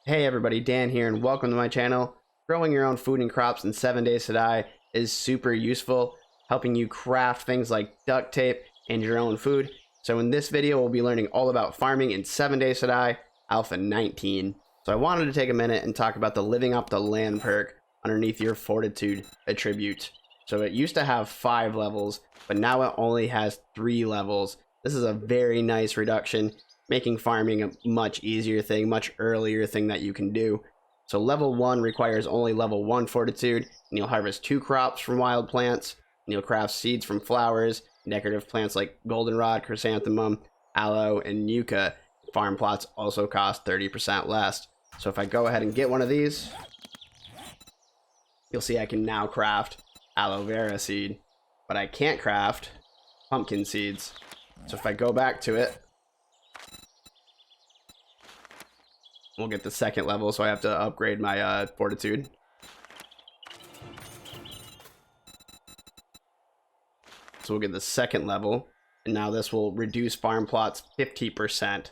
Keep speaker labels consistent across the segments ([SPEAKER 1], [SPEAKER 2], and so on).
[SPEAKER 1] Hey everybody, Dan here and welcome to my channel. Growing your own food and crops in 7 days to die is super useful, helping you craft things like duct tape and your own food. So in this video, we'll be learning all about farming in 7 days to die, Alpha 19. So I wanted to take a minute and talk about the living up the land perk underneath your fortitude attribute. So it used to have 5 levels, but now it only has 3 levels. This is a very nice reduction, making farming a much easier thing, much earlier thing that you can do. So level 1 requires only level 1 fortitude, and you'll harvest 2 crops from wild plants, and you'll craft seeds from flowers, decorative plants like goldenrod, chrysanthemum, aloe, and yucca. Farm plots also cost 30% less. So if I go ahead and get one of these, you'll see I can now craft aloe vera seed, but I can't craft pumpkin seeds. So if I go back to it, we'll get the second level, so I have to upgrade my fortitude. So we'll get the second level, and now this will reduce farm plots 50%.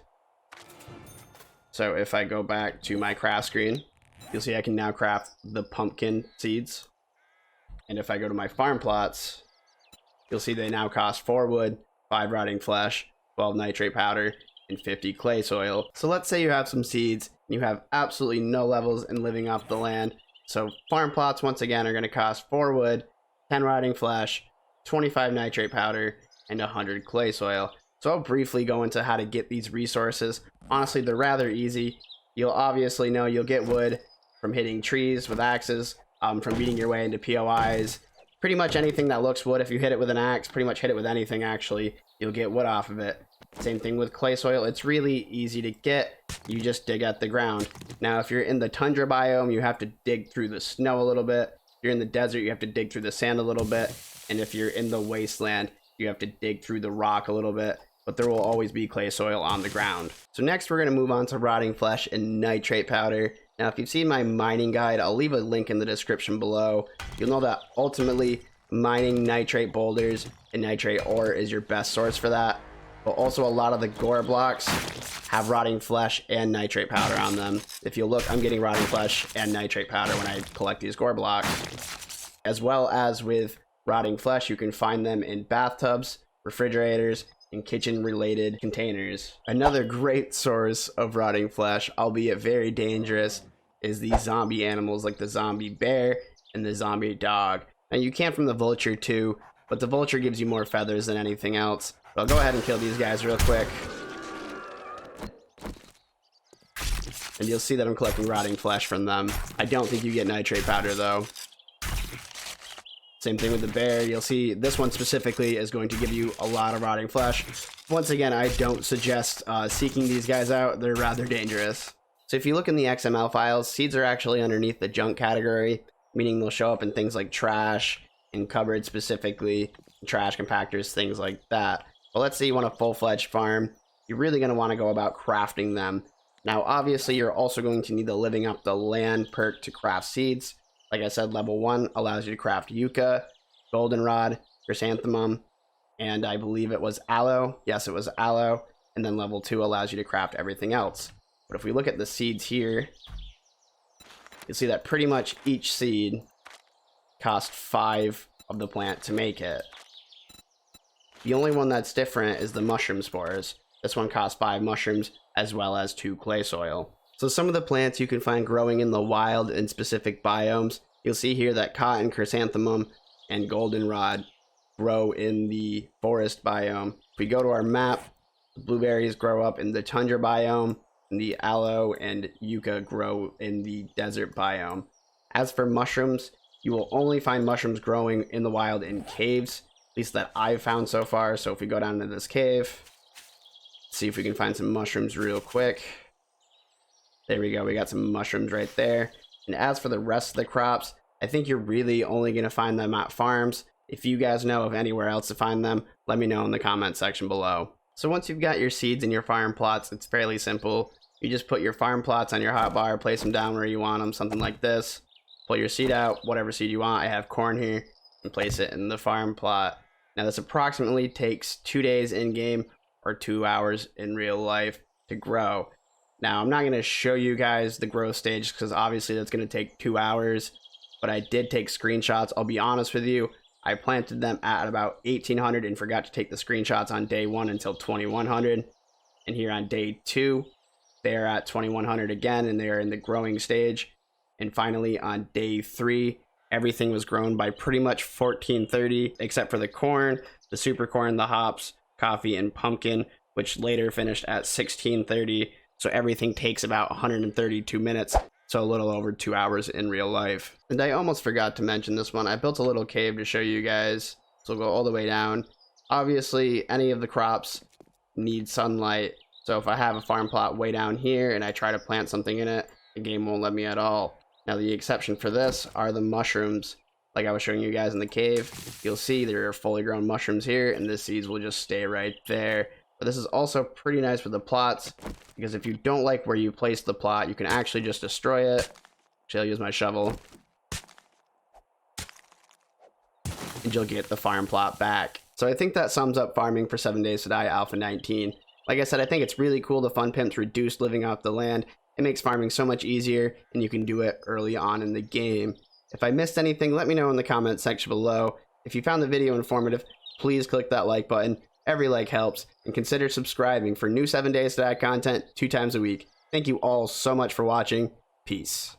[SPEAKER 1] So if I go back to my craft screen, you'll see I can now craft the pumpkin seeds. And if I go to my farm plots, you'll see they now cost 4 wood, 5 rotting flesh, 12 nitrate powder, and 50 clay soil. So let's say you have some seeds and you have absolutely no levels in living off the land. So farm plots once again are going to cost 4 wood, 10 rotting flesh, 25 nitrate powder, and 100 clay soil. So I'll briefly go into how to get these resources. Honestly, they're rather easy. You'll obviously know you'll get wood from hitting trees with axes, from beating your way into POIs. Pretty much anything that looks wood, if you hit it with an axe, pretty much hit it with anything actually, you'll get wood off of it. Same thing with clay soil. It's really easy to get. You just dig at the ground. Now, if you're in the tundra biome, you have to dig through the snow a little bit. If you're in the desert, you have to dig through the sand a little bit. And if you're in the wasteland, you have to dig through the rock a little bit. But there will always be clay soil on the ground. So next, we're going to move on to rotting flesh and nitrate powder. Now, if you've seen my mining guide, I'll leave a link in the description below. You'll know that ultimately mining nitrate boulders and nitrate ore is your best source for that. But also a lot of the gore blocks have rotting flesh and nitrate powder on them. If you look, I'm getting rotting flesh and nitrate powder when I collect these gore blocks. As well as with rotting flesh, you can find them in bathtubs, refrigerators, and kitchen related containers. Another great source of rotting flesh, albeit very dangerous, is these zombie animals like the zombie bear and the zombie dog. Now you can from the vulture too, but the vulture gives you more feathers than anything else. But I'll go ahead and kill these guys real quick. And you'll see that I'm collecting rotting flesh from them. I don't think you get nitrate powder though. Same thing with the bear. You'll see this one specifically is going to give you a lot of rotting flesh. Once again, I don't suggest seeking these guys out. They're rather dangerous. So if you look in the XML files, seeds are actually underneath the junk category, meaning they'll show up in things like trash, in cupboards specifically, trash compactors, things like that. But let's say you want a full-fledged farm. You're really going to want to go about crafting them. Now, obviously, you're also going to need the living up the land perk to craft seeds. Like I said, level 1 allows you to craft yucca, goldenrod, chrysanthemum, and I believe it was aloe. Yes, it was aloe. And then level 2 allows you to craft everything else. But if we look at the seeds here, you'll see that pretty much each seed costs 5 of the plant to make it. The only one that's different is the mushroom spores. This one costs 5 mushrooms as well as 2 clay soil. So some of the plants you can find growing in the wild in specific biomes, you'll see here that cotton, chrysanthemum, and goldenrod grow in the forest biome. If we go to our map, the blueberries grow up in the tundra biome, and the aloe and yucca grow in the desert biome. As for mushrooms, you will only find mushrooms growing in the wild in caves, at least that I've found so far. So if we go down into this cave, see if we can find some mushrooms real quick. There we go, we got some mushrooms right there. And as for the rest of the crops, I think you're really only going to find them at farms. If you guys know of anywhere else to find them, let me know in the comment section below. So once you've got your seeds in your farm plots, it's fairly simple. You just put your farm plots on your hotbar, place them down where you want them, something like this. Pull your seed out, whatever seed you want. I have corn here, and place it in the farm plot. Now this approximately takes 2 days in game or 2 hours in real life to grow. Now, I'm not going to show you guys the growth stage because obviously that's going to take 2 hours, but I did take screenshots. I'll be honest with you, I planted them at about 1800 and forgot to take the screenshots on day 1 until 2100. And here on day 2, they're at 2100 again, and they're in the growing stage. And finally on day 3, everything was grown by pretty much 1430, except for the corn, the super corn, the hops, coffee, and pumpkin, which later finished at 1630. So everything takes about 132 minutes, so a little over 2 hours in real life. And I almost forgot to mention this one. I built a little cave to show you guys. So we'll go all the way down. Obviously, any of the crops need sunlight. So if I have a farm plot way down here and I try to plant something in it, the game won't let me at all. Now the exception for this are the mushrooms. Like I was showing you guys in the cave, you'll see there are fully grown mushrooms here, and the seeds will just stay right there. But this is also pretty nice for the plots, because if you don't like where you place the plot, you can actually just destroy it. Actually, I'll use my shovel. And you'll get the farm plot back. So I think that sums up farming for 7 Days to Die Alpha 19. Like I said, I think it's really cool the fun pimps reduce living off the land. It makes farming so much easier, and you can do it early on in the game. If I missed anything, let me know in the comments section below. If you found the video informative, please click that like button. Every like helps, and consider subscribing for new 7 Days to Die content 2 times a week. Thank you all so much for watching. Peace.